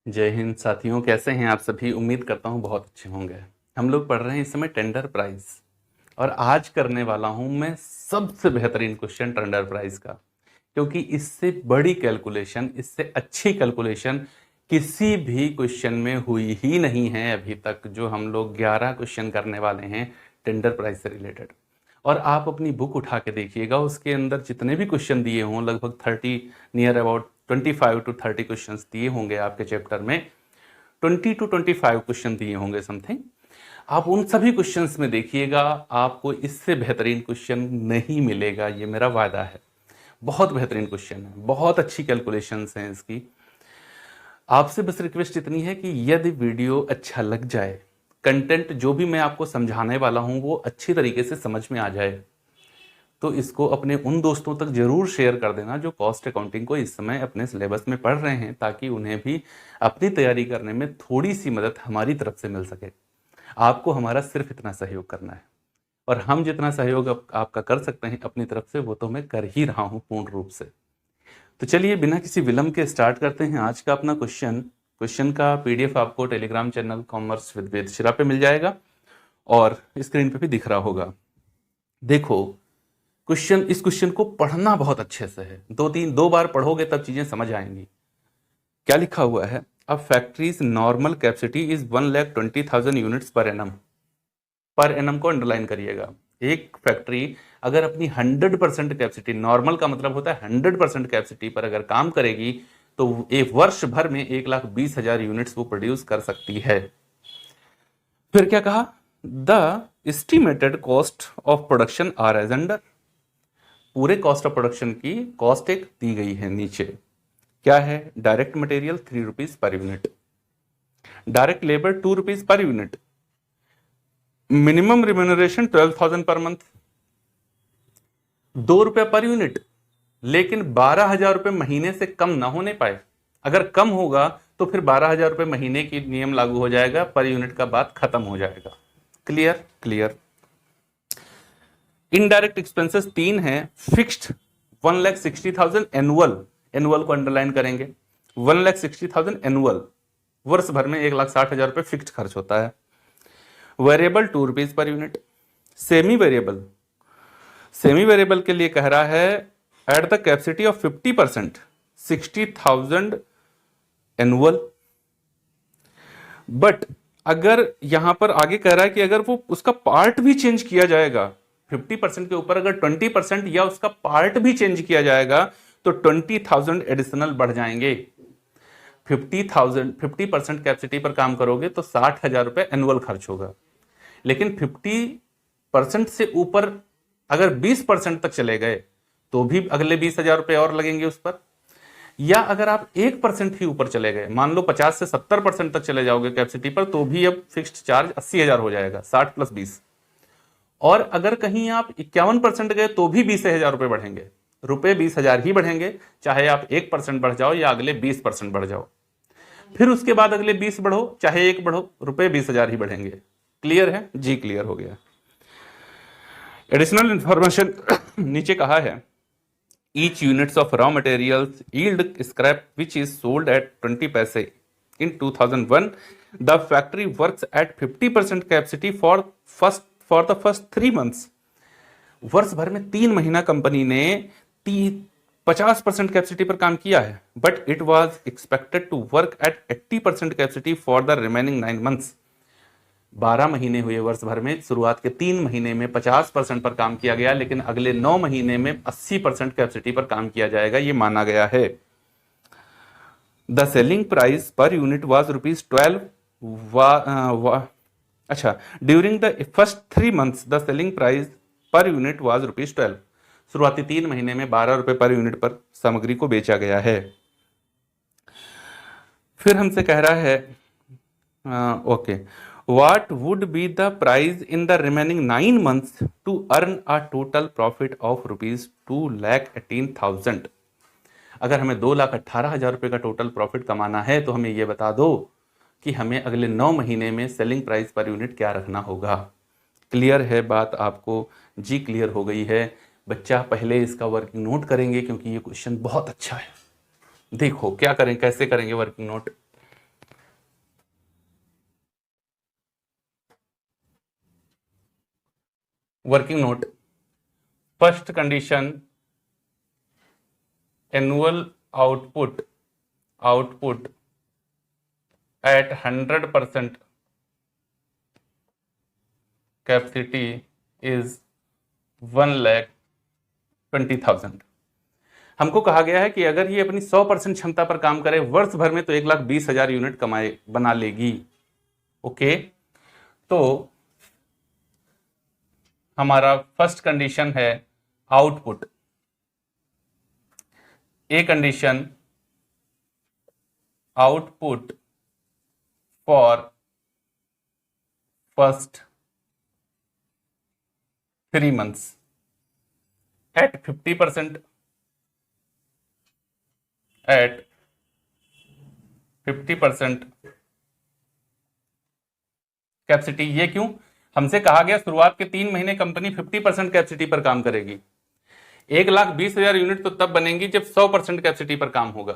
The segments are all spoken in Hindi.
जय हिंद साथियों, कैसे हैं आप सभी। उम्मीद करता हूं बहुत अच्छे होंगे। हम लोग पढ़ रहे हैं इस समय टेंडर प्राइस, और आज करने वाला हूं मैं सबसे बेहतरीन क्वेश्चन टेंडर प्राइस का, क्योंकि इससे बड़ी कैलकुलेशन, इससे अच्छी कैलकुलेशन किसी भी क्वेश्चन में हुई ही नहीं है अभी तक। जो हम लोग 11 क्वेश्चन करने वाले हैं टेंडर प्राइस से रिलेटेड, और आप अपनी बुक उठा के देखिएगा, उसके अंदर जितने भी क्वेश्चन दिए हों, लगभग 30, नियर अबाउट 25 to 30 क्वेश्चंस दिए होंगे आपके चैप्टर में। 20 to 25 क्वेश्चन दिए होंगे समथिंग। आप उन सभी क्वेश्चंस में देखिएगा, आपको इससे बेहतरीन क्वेश्चन नहीं मिलेगा, ये मेरा वादा है। बहुत बेहतरीन क्वेश्चन है, बहुत अच्छी कैलकुलेशंस हैं इसकी। आपसे बस रिक्वेस्ट इतनी है कि यदि वीडियो अच्छा लग जाए, कंटेंट जो भी मैं आपको समझाने वाला हूं वो अच्छी तरीके से समझ में आ जाए, तो इसको अपने उन दोस्तों तक जरूर शेयर कर देना जो कॉस्ट अकाउंटिंग को इस समय अपने सिलेबस में पढ़ रहे हैं, ताकि उन्हें भी अपनी तैयारी करने में थोड़ी सी मदद हमारी तरफ से मिल सके। आपको हमारा सिर्फ इतना सहयोग करना है, और हम जितना सहयोग आपका कर सकते हैं अपनी तरफ से वो तो मैं कर ही रहा हूं पूर्ण रूप से। तो चलिए बिना किसी विलंब के स्टार्ट करते हैं आज का अपना क्वेश्चन। क्वेश्चन का पीडीएफ आपको टेलीग्राम चैनल कॉमर्स विद वेद शिरा पे मिल जाएगा, और स्क्रीन पे भी दिख रहा होगा। देखो, इस क्वेश्चन को पढ़ना बहुत अच्छे से है, दो बार पढ़ोगे तब चीजें समझ आएंगी। क्या लिखा हुआ है? A factory's normal capacity is 1,20,000 units per annum. Per annum को अंडरलाइन करिएगा। एक फैक्ट्री अगर अपनी 100% कैपेसिटी, नॉर्मल का मतलब होता है 100% कैपेसिटी पर अगर काम करेगी, तो एक वर्ष भर में 1,20,000 यूनिट्स वो प्रोड्यूस कर सकती है। फिर क्या कहा? The estimated cost of production are as under. पूरे कॉस्ट ऑफ प्रोडक्शन की कॉस्ट एक दी गई है नीचे। क्या है? Direct material 3 rupees per unit, direct labour 2 rupees per unit, minimum remuneration 12,000 per month, 2 रुपए पर यूनिट, लेकिन 12,000 रुपए महीने से कम ना होने पाए। अगर कम होगा तो फिर 12,000 रुपए महीने की नियम लागू हो जाएगा, पर यूनिट का बात खत्म हो जाएगा। क्लियर? क्लियर। इनडायरेक्ट एक्सपेंसेस 3 है। फिक्स्ड 1,60,000 एनुअल, एनुअल को अंडरलाइन करेंगे। 1,60,000 एनुअल, वर्ष भर में 1,60,000 रुपए फिक्स्ड खर्च होता है। Variable 2 rupees per unit. Semi variable, semi variable के लिए कह रहा है at the capacity of 50%, 60,000 annual. But अगर यहां पर आगे कह रहा है कि अगर वो उसका पार्ट भी चेंज किया जाएगा, 50% के ऊपर अगर 20% या उसका पार्ट भी चेंज किया जाएगा, तो 20,000 एडिशनल बढ़ जाएंगे। 50% कैपेसिटी पर काम करोगे तो 60,000 रुपए एनुअल खर्च होगा, लेकिन 50% से ऊपर अगर 20% तक चले गए तो भी अगले 20,000 रुपए और लगेंगे उस पर। या अगर आप 1% ही ऊपर चले गए, मान लो 50 से 70% तक चले जाओगे कैपेसिटी पर, तो भी अब फिक्स्ड चार्ज 80,000 हो जाएगा, 60 + 20। और अगर कहीं आप 51% गए तो भी 20,000 रुपए बढ़ेंगे, रुपए 20,000 ही बढ़ेंगे, चाहे आप 1% बढ़ जाओ या अगले 20% बढ़ जाओ। फिर उसके बाद अगले 20 बढ़ो चाहे 1 बढ़ो, रुपए 20,000 ही बढ़ेंगे। क्लियर है जी? क्लियर हो गया। एडिशनल इंफॉर्मेशन नीचे कहा है each units of raw materials yield scrap which is sold at 20 paise in 2001, the factory works at 50% capacity for the first 3 months। वर्ष भर में 3 महीना कंपनी ने 50% कैपेसिटी पर काम किया है, but it was expected to work at 80% capacity for the remaining 9 months। 12 महीने हुए वर्ष भर में, शुरुआत के 3 महीने में 50% पर काम किया गया, लेकिन अगले 9 महीने में 80% कैपेसिटी पर काम किया जाएगा, ये माना गया है। The selling price per unit was ₹12। अच्छा, during the first 3 months the selling price per unit was ₹12। शुरुआती 3 महीने में 12 रुपए पर यूनिट पर सामग्री को बेचा गया है। फिर हमसे कह रहा है okay, what would be the price in the remaining 9 months to earn a total profit of ₹2,18,000। अगर हमें 2,18,000 रुपए का टोटल प्रॉफिट कमाना है तो हमें यह बता दो कि हमें अगले 9 महीने में सेलिंग प्राइस पर यूनिट क्या रखना होगा। क्लियर है बात आपको? जी क्लियर हो गई है। बच्चा पहले इसका वर्किंग नोट करेंगे, क्योंकि ये क्वेश्चन बहुत अच्छा है। देखो क्या करें, कैसे करेंगे working note. Working note, first condition annual output at 100% capacity is 1,20,000। हमको कहा गया है कि अगर ये अपनी 100% क्षमता पर काम करे वर्ष भर में तो 1,20,000 यूनिट बना लेगी। ओके, तो हमारा फर्स्ट कंडीशन है output. A condition output for first 3 months at 50% capacity. ये क्यों? हमसे कहा गया शुरुआत के 3 महीने कंपनी 50% कैपेसिटी पर काम करेगी। 1,20,000 यूनिट तो तब बनेंगी जब 100% कैपेसिटी पर काम होगा।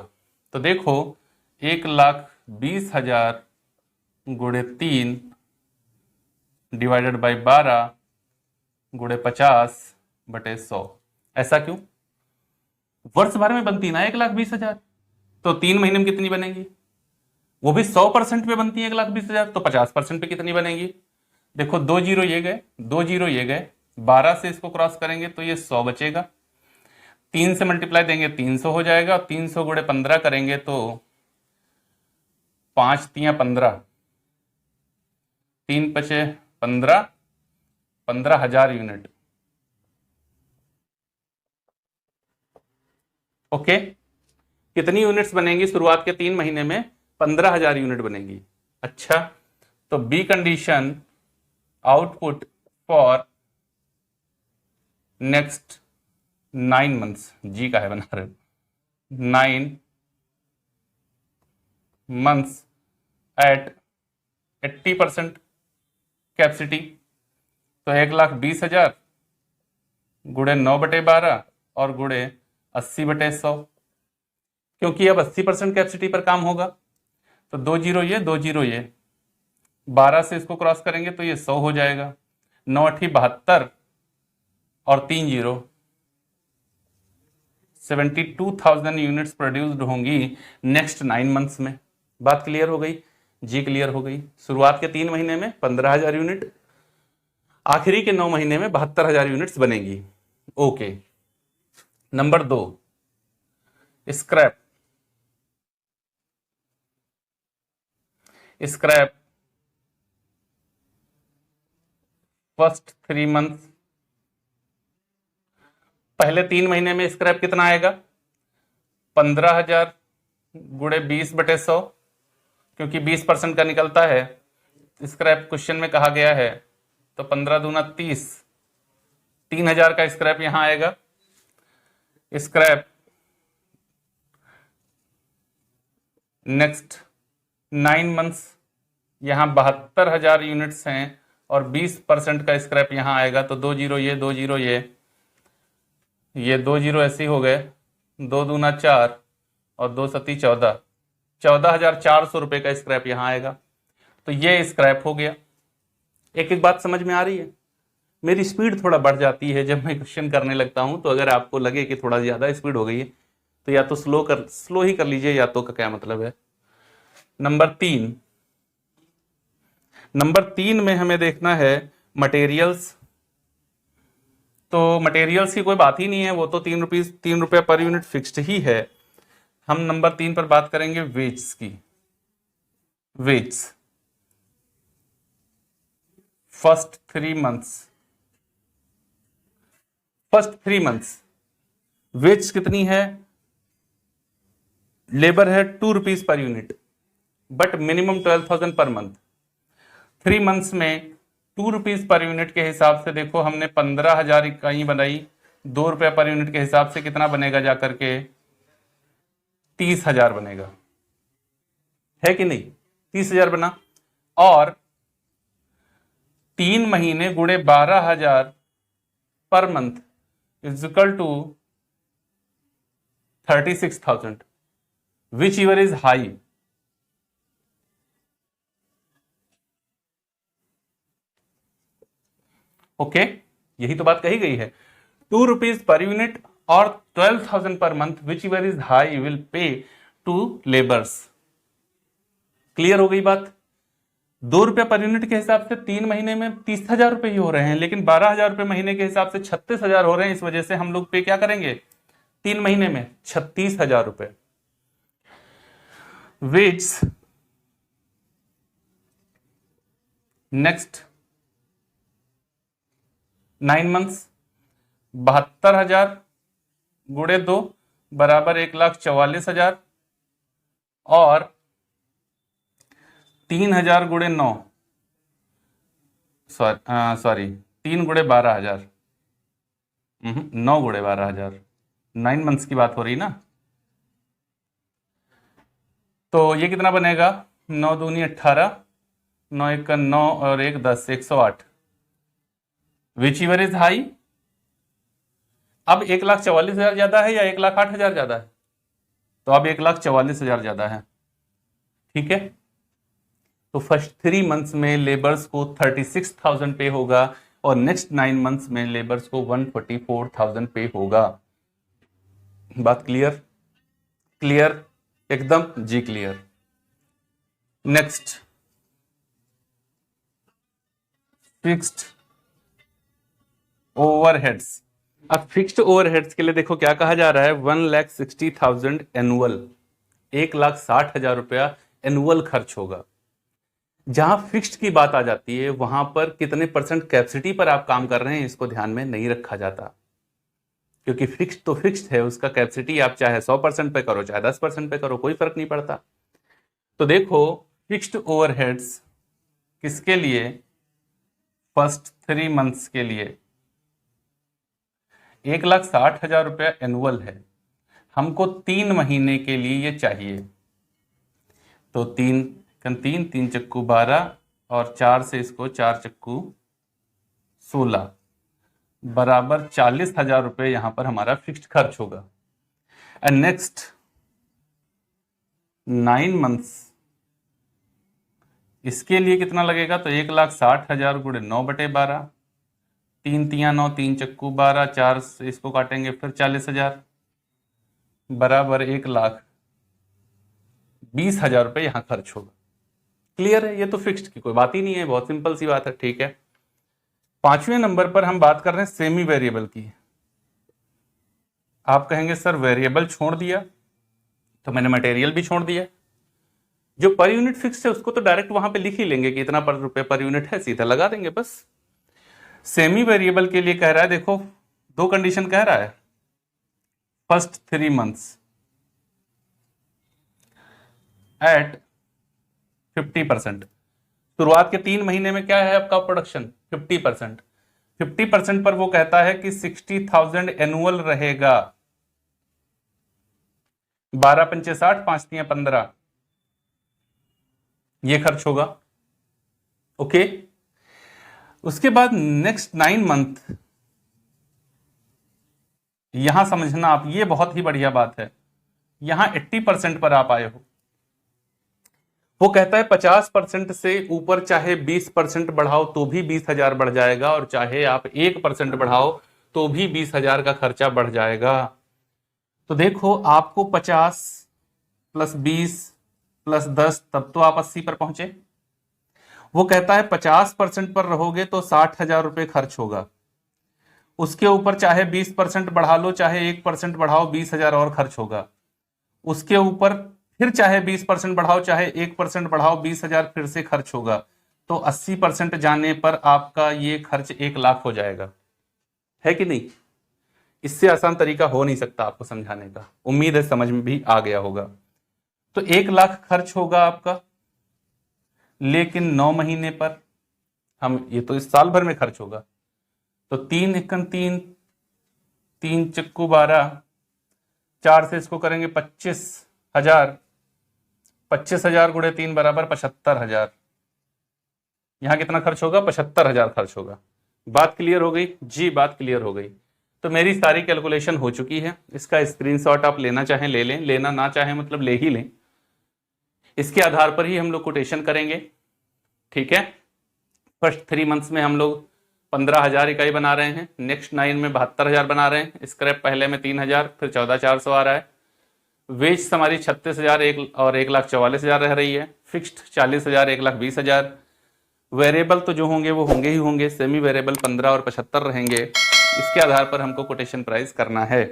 तो देखो 1,20,000 गुणे 3 डिवाइडेड बाई 12 गुणे 50/100। ऐसा क्यों? वर्ष भर में बनती ना 1,20,000, तो 3 महीने में कितनी बनेगी? वो भी 100% पे बनती है 1,20,000, तो 50% पे कितनी बनेगी? देखो 2 जीरो ये गए, 2 जीरो ये गए, 12 से इसको क्रॉस करेंगे तो ये 100 बचेगा, 3 से मल्टीप्लाई देंगे 300 हो जाएगा, और 300 गुणे 15 करेंगे तो 5 तियां 15, 3 पचे 15, 15,000 यूनिट। ओके, कितनी यूनिट्स बनेंगी शुरुआत के 3 महीने में? 15,000 यूनिट बनेगी। अच्छा, तो B condition output for next 9 months, जी का है बना रहे, 9 months एट 80% कैपेसिटी, तो 1,20,000 गुणे 9/12 और गुणे 80/100, क्योंकि अब 80% कैपेसिटी पर काम होगा। तो 2 जीरो ये, 2 जीरो ये, 12 से इसको क्रॉस करेंगे तो ये 100 हो जाएगा, 9 8 72 और 3 जीरो, 72,000 यूनिट्स प्रोड्यूस्ड होंगी नेक्स्ट 9 months में। बात क्लियर हो गई? जी क्लियर हो गई। शुरुआत के 3 महीने में 15,000 यूनिट, आखिरी के 9 महीने में 72,000 यूनिट्स बनेंगी। Okay, number 2 scrap. First 3 months, पहले 3 महीने में स्क्रैप कितना आएगा? 15,000 गुणे 20/100, क्योंकि 20% का निकलता है स्क्रैप, क्वेश्चन में कहा गया है। तो 15 दूना 30, 3,000 का स्क्रैप यहां आएगा। स्क्रैप नेक्स्ट 9 months, यहां 72,000 यूनिट्स हैं और 20% का स्क्रैप यहां आएगा। तो 2 जीरो ये, 2 जीरो ये 2 जीरो ऐसे ही हो गए, 2 दूना 4 और 2 सती 14, 14,400 रुपए का स्क्रैप यहां आएगा। तो ये स्क्रैप हो गया। एक एक बात समझ में आ रही है? मेरी स्पीड थोड़ा बढ़ जाती है जब मैं क्वेश्चन करने लगता हूं, तो अगर आपको लगे कि थोड़ा ज्यादा स्पीड हो गई है तो या तो स्लो ही कर लीजिए, या तो का क्या मतलब है। नंबर 3 में हमें देखना है मटेरियल्स। तो मटेरियल्स की कोई बात ही नहीं है, वो तो 3 रुपये पर यूनिट फिक्स्ड ही है। हम नंबर 3 पर बात करेंगे वेट्स की। वेट्स फर्स्ट 3 months वेट्स कितनी है? लेबर है 2 rupees per unit, but minimum 12,000 per month. 3 months में 2 रुपीज पर यूनिट के हिसाब से देखो हमने 15,000 इकाई बनाई, 2 रुपए पर यूनिट के हिसाब से कितना बनेगा जाकर के? 30,000 बनेगा, है कि नहीं? 30,000 बना, और 3 महीने गुणे 12,000 per month is equal to 36,000। Whichever is high? Okay, यही तो बात कही गई है। 2 रुपीज पर यूनिट और 12,000 per month, whichever is high will pay to labours. Clear हो गई बात। 2 रुपया पर यूनिट के हिसाब से 3 महीने में 30,000 रुपए ही हो रहे हैं, लेकिन 12,000 रुपए महीने के हिसाब से 36,000 हो रहे हैं। इस वजह से हम लोग पे क्या करेंगे 3 महीने में 36,000 रुपए। विच नेक्स्ट 9 मंथ्स 72,000 गुणे 2 बराबर 1,44,000 और 3,000 गुणे 9 सॉरी 3 गुणे 12,000 9 गुणे 12,000 9 मंथ्स की बात हो रही ना। तो ये कितना बनेगा 9 दूनी 18 9 एक 9 और 1 10 108। Which ever is high. अब 1,44,000 ज्यादा है या 1,08,000 ज्यादा है, तो अब 1,44,000 ज्यादा है। ठीक है, तो फर्स्ट 3 मंथ्स में लेबर्स को 36,000 पे होगा और नेक्स्ट 9 मंथ्स में लेबर्स को 144,000 पे होगा। बात क्लियर? क्लियर एकदम जी क्लियर। Next fixed overheads. अब फिक्स्ड ओवरहेड्स के लिए देखो क्या कहा जा रहा है 1,60,000 एनुअल, 1,60,000 रुपया एनुअल खर्च होगा। जहां फिक्स्ड की बात आ जाती है वहां पर कितने परसेंट कैपेसिटी पर आप काम कर रहे हैं इसको ध्यान में नहीं रखा जाता, क्योंकि फिक्स्ड तो फिक्स्ड है, उसका कैपेसिटी आप चाहे 100% पे करो चाहे 10% पे करो कोई फर्क नहीं पड़ता। तो देखो फिक्स्ड ओवरहेड्स किसके लिए, फर्स्ट 3 मंथ्स के लिए 1,60,000 रुपया एनुअल है, हमको 3 महीने के लिए ये चाहिए। तो 3 3 चक्कू 12 और 4 से इसको 4 चक्कू 16 बराबर 40,000 रुपये यहां पर हमारा फिक्स्ड खर्च होगा। एंड नेक्स्ट 9 मंथ्स इसके लिए कितना लगेगा, तो 1,60,000 गुणे 9/12, 3 तियां 9 3 चक्कू 12 4 से इसको काटेंगे फिर 40,000 बराबर 1,20,000 रुपये यहां खर्च होगा। क्लियर है, ये तो फिक्स्ड की कोई बात ही नहीं है, बहुत सिंपल सी बात है। ठीक है, 5वें नंबर पर हम बात कर रहे हैं सेमी वेरिएबल की। आप कहेंगे सर वेरिएबल छोड़ दिया, तो मैंने मटेरियल भी छोड़ दिया। जो पर यूनिट फिक्स है उसको तो डायरेक्ट वहां पे लिख ही लेंगे कि इतना रुपए पर यूनिट है, सीधा लगा देंगे बस। सेमी वेरिएबल के लिए कह रहा है, देखो 2 कंडीशन कह रहा है। First 3 months at 50%। शुरुआत के 3 महीने में क्या है आपका प्रोडक्शन 50%। 50% पर वो कहता है कि 60,000 एनुअल रहेगा। 12 पंचे 60 5 तियां 15 ये खर्च होगा। ओके, उसके बाद नेक्स्ट 9 मंथ यहां समझना आप, ये बहुत ही बढ़िया बात है। यहां 80% पर आप आए हो, वो कहता है 50% से ऊपर चाहे 20% बढ़ाओ तो भी 20,000 बढ़ जाएगा, और चाहे आप 1% बढ़ाओ तो भी 20,000 का खर्चा बढ़ जाएगा। तो देखो आपको 50 + 20 + 10 तब तो आप 80 पर पहुंचे। वो कहता है 50% पर रहोगे तो 60,000 रुपये खर्च होगा। उसके ऊपर चाहे 20% बढ़ा लो चाहे 1% बढ़ाओ 20,000 और खर्च होगा। उसके ऊपर फिर चाहे 20% बढ़ाओ चाहे 1% बढ़ाओ 20,000 फिर से खर्च होगा। तो 80% जाने पर आपका ये खर्च 1,00,000 हो जाएगा, है कि नहीं? इससे आसान तरीका हो नहीं सकता आपको समझाने का। उम्मीद है समझ में भी आ गया होगा। तो 1,00,000 खर्च होगा आपका, लेकिन 9 महीने पर हम, ये तो इस साल भर में खर्च होगा। तो 3 एकम 3 3 चक्कू 12 4 से इसको करेंगे 25,000। 25,000 गुणे 3 बराबर 75,000। यहां कितना खर्च होगा 75,000 खर्च होगा। बात क्लियर हो गई जी? बात क्लियर हो गई। तो मेरी सारी कैलकुलेशन हो चुकी है। इसका स्क्रीनशॉट आप लेना चाहें ले लें, लेना ना चाहें मतलब ले ही लें। इसके आधार पर ही हम लोग कोटेशन करेंगे। ठीक है, फर्स्ट 3 मंथ्स में हम लोग 15,000 इकाई बना रहे हैं, नेक्स्ट 9 में 72,000 बना रहे हैं, स्क्रैप पहले में 3,000, फिर 14,400 आ रहा है। वेज हमारी 36,000 और 1,44,000 रह रही है। फिक्स्ड 40,000, 1,20,000। वेरिएबल तो जो होंगे वो होंगे ही होंगे, सेमी वेरिएबल 15 और 75 रहेंगे। इसके आधार पर हमको कोटेशन प्राइस करना है।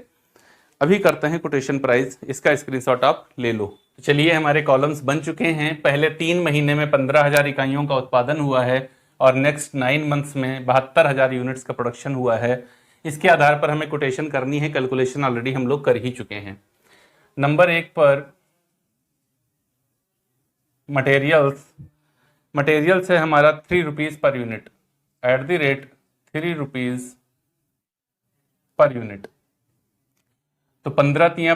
अभी करते हैं कोटेशन प्राइस, इसका स्क्रीनशॉट आप ले लो। चलिए, हमारे कॉलम्स बन चुके हैं। पहले 3 महीने में 15,000 इकाइयों का उत्पादन हुआ है और नेक्स्ट 9 मंथ्स में 72,000 यूनिट्स का प्रोडक्शन हुआ है। इसके आधार पर हमें कोटेशन करनी है। कैलकुलेशन ऑलरेडी हम लोग कर ही चुके हैं। नंबर 1 पर मटेरियल्स है हमारा 3 rupees per unit, at the rate 3 rupees per unit. तो 15 तिया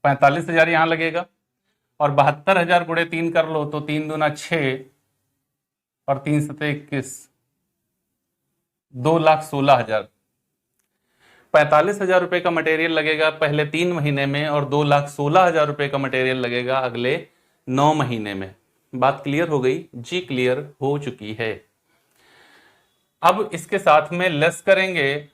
45,000 यहां लगेगा और 72,000 गुणे 3 कर लो तो 3 दूना 6 और 3 सते 21, 2,16,000। 45,000 रुपए का मटेरियल लगेगा पहले 3 महीने में और 2,16,000 रुपए का मटेरियल लगेगा अगले 9 महीने में। बात क्लियर हो गई जी? क्लियर हो चुकी है। अब इसके साथ में लेस करेंगे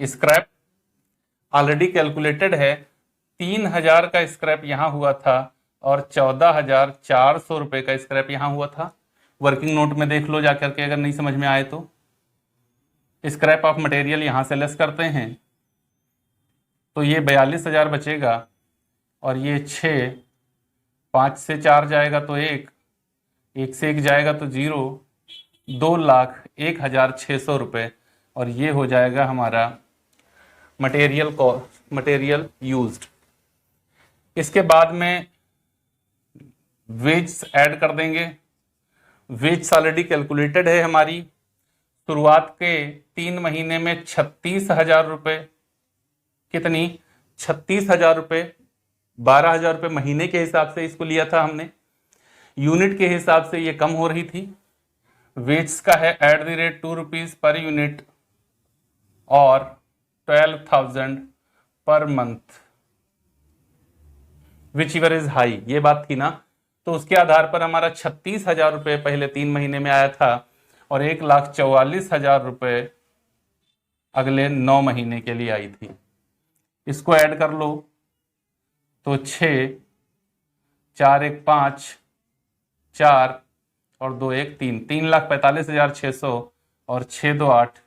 स्क्रैप। ऑलरेडी कैलकुलेटेड है, 3,000 का स्क्रैप यहां हुआ था और 14,400 रुपए का स्क्रैप यहां हुआ था। वर्किंग नोट में देख लो जाकर के, अगर नहीं समझ में आए तो। स्क्रैप ऑफ मटेरियल यहां से लेस करते हैं तो ये 42,000 बचेगा और ये 6, 5 से 4 जाएगा तो 1, 1 से 1 जाएगा तो 0, 2,01,600 रुपए। और ये हो जाएगा हमारा मटेरियल यूज्ड। इसके बाद में वेज ऐड कर देंगे। वेज ऑलरेडी कैलकुलेटेड है हमारी। शुरुआत के 3 महीने में 36,000 रुपए, कितनी? 36,000 रुपए, 12,000 रुपए महीने के हिसाब से इसको लिया था हमने। यूनिट के हिसाब से ये कम हो रही थी। वेज का है at the rate 2 rupees per unit और 12,000 per month, whichever is high. ये बात थी ना? तो उसके आधार पर हमारा 36,000 रुपए पहले 3 महीने में आया था और 1,44,000 रुपए अगले 9 महीने के लिए आई थी। इसको ऐड कर लो तो 6, 4 1 5, 4 और 2 1 3, 3,45,600 और 6 2 8,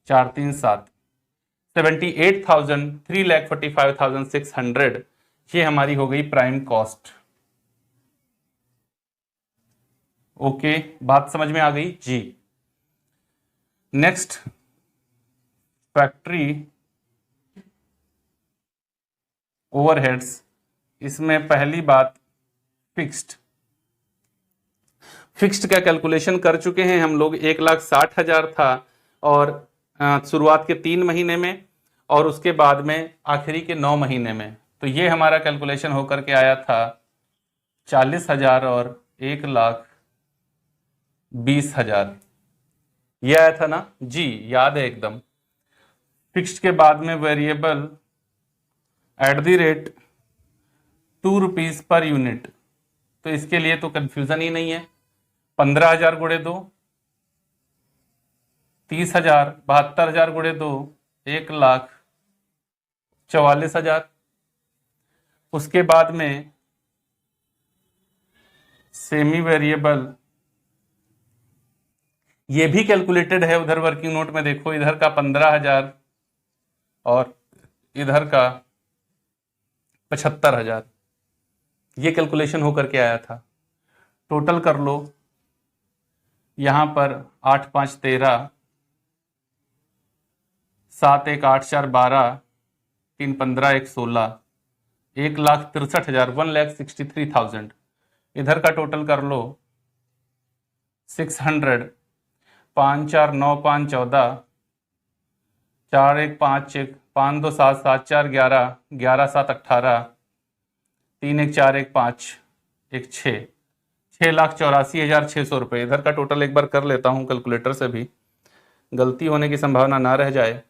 4 3 7, 78,000, 3,45,600। ये हमारी हो गई प्राइम कॉस्ट। ओके, बात समझ में आ गई जी? Next, factory overheads. इसमें पहली बात फिक्स्ड का कैलकुलेशन कर चुके हैं हम लोग। 1,60,000 था और शुरुआत के 3 महीने में और उसके बाद में आखिरी के 9 महीने में। तो ये हमारा कैलकुलेशन होकर के आया था 40,000 और 1,20,000। ये आया था ना जी? याद है एकदम। फिक्स्ड के बाद में variable at the rate 2 rupees per unit. तो इसके लिए तो कंफ्यूजन ही नहीं है। 15,000 गुणे 2, 30,000, 72,000 गुणे 2, 1,44,000। उसके बाद में सेमी वेरिएबल, ये भी कैलकुलेटेड है। उधर वर्किंग नोट में देखो, इधर का 15,000 और इधर का 75,000। ये कैलकुलेशन होकर के आया था। टोटल कर लो, यहां पर 8 5 13, 7 1 8 4 12, 3 15 1 16, 1,63,000, 1,63,000। इधर का टोटल कर लो 600, 5 4 9 5 14, 4 1 5 1, 5 2 7 7 4 11, 11 7 18, 3 1 4 1 5 1 6, 6,84,600 रुपये। इधर का टोटल एक बार कर लेता हूं कैलकुलेटर से भी, गलती होने की संभावना ना रह जाए।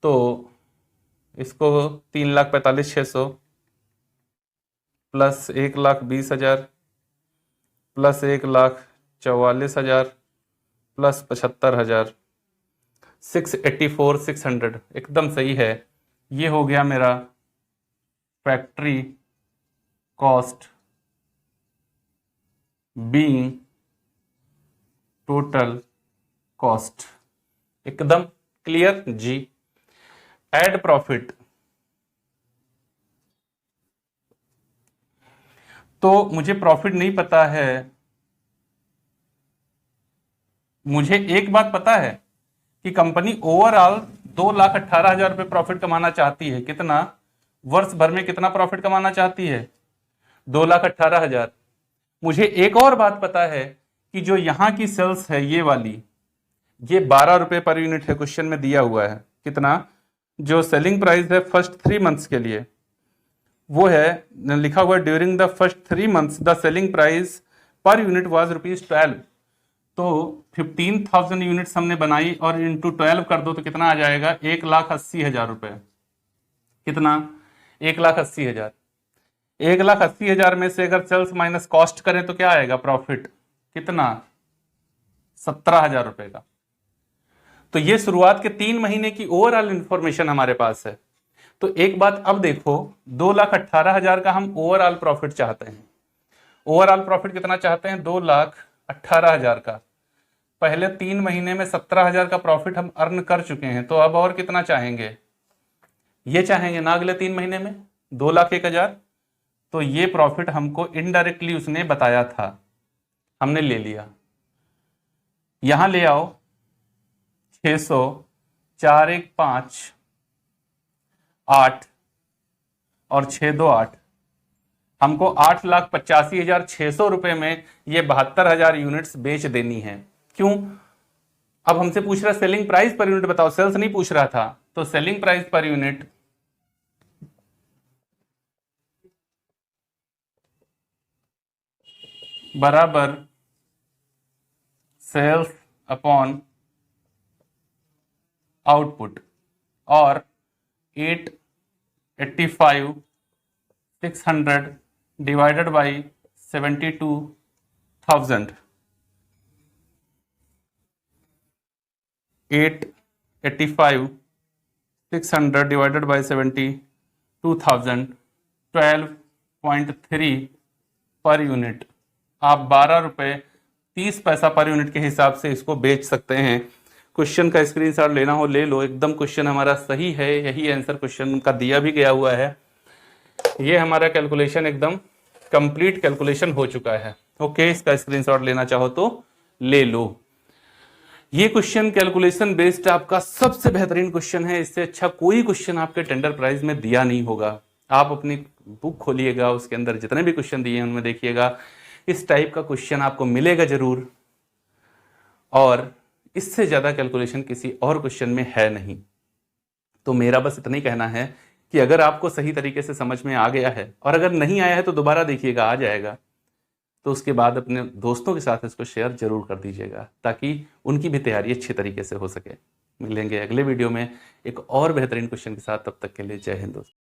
तो इसको 3,45,600 प्लस 1,20,000 प्लस 1,44,000 प्लस 75,000, 684,600 एकदम सही है। ये हो गया मेरा factory cost being total cost. एकदम क्लियर जी। एड प्रॉफिट, तो मुझे प्रॉफिट नहीं पता है। मुझे एक बात पता है कि कंपनी ओवरऑल 2,18,000 रुपये प्रॉफिट कमाना चाहती है। कितना? वर्ष भर में कितना प्रॉफिट कमाना चाहती है? 2,18,000। मुझे एक और बात पता है कि जो यहां की सेल्स है ये वाली, ये 12 रुपए पर यूनिट है। क्वेश्चन में दिया हुआ है कितना? जो सेलिंग प्राइस है फर्स्ट 3 मंथ्स के लिए वो है, लिखा हुआ है during the first 3 months the selling price per unit was ₹12। तो 15,000 यूनिट्स हमने बनाई और इंटू 12 कर दो तो कितना आ जाएगा? 1,80,000 रुपए। कितना? 1,80,000। 1,80,000 में से अगर सेल्स माइनस कॉस्ट करें तो क्या आएगा? प्रॉफिट कितना? 17,000 रुपए का। तो ये शुरुआत के 3 महीने की ओवरऑल इंफॉर्मेशन हमारे पास है। तो एक बात अब देखो, 2,18,000 का हम ओवरऑल प्रॉफिट चाहते हैं। ओवरऑल प्रॉफिट कितना चाहते हैं? 2,18,000 का। पहले 3 महीने में 17,000 का प्रॉफिट हम अर्न कर चुके हैं, तो अब और कितना चाहेंगे? ये चाहेंगे ना अगले 3 महीने में 2,01,000। तो ये प्रॉफिट हमको इनडायरेक्टली उसने बताया था, हमने ले लिया। यहां ले आओ 600, 4 1 5 8 और 6 2 8। हमको 8,85,600 रुपए में ये 72,000 यूनिट्स बेच देनी है। क्यों? अब हमसे पूछ रहा सेलिंग प्राइस पर यूनिट बताओ, सेल्स नहीं पूछ रहा था। तो सेलिंग प्राइस पर यूनिट बराबर सेल्स अपॉन आउटपुट, और 885,600 divided by 72,000। 885,600 divided by 72,000, 12.3 per unit. आप 12 रुपये 30 पैसा पर यूनिट के हिसाब से इसको बेच सकते हैं। क्वेश्चन का स्क्रीनशॉट लेना हो ले लो, एकदम क्वेश्चन हमारा सही है, यही आंसर क्वेश्चन का दिया भी गया हुआ है। ये हमारा कैलकुलेशन एकदम कंप्लीट कैलकुलेशन हो चुका है। ओके, इसका स्क्रीनशॉट लेना चाहो तो ले लो। ये क्वेश्चन कैलकुलेशन बेस्ड आपका सबसे बेहतरीन क्वेश्चन है। इससे अच्छा कोई क्वेश्चन आपके टेंडर प्राइस में दिया नहीं होगा। आप अपनी बुक खोलिएगा, उसके अंदर जितने भी क्वेश्चन दिए हैं उनमें देखिएगा, इस टाइप का क्वेश्चन आपको मिलेगा जरूर। और इससे ज्यादा कैलकुलेशन किसी और क्वेश्चन में है नहीं। तो मेरा बस इतना ही कहना है कि अगर आपको सही तरीके से समझ में आ गया है, और अगर नहीं आया है तो दोबारा देखिएगा, आ जाएगा। तो उसके बाद अपने दोस्तों के साथ इसको शेयर जरूर कर दीजिएगा, ताकि उनकी भी तैयारी अच्छी तरीके से हो सके। मिलेंगे अगले वीडियो में एक और बेहतरीन क्वेश्चन के साथ। तब तक के लिए जय हिंद दोस्तों।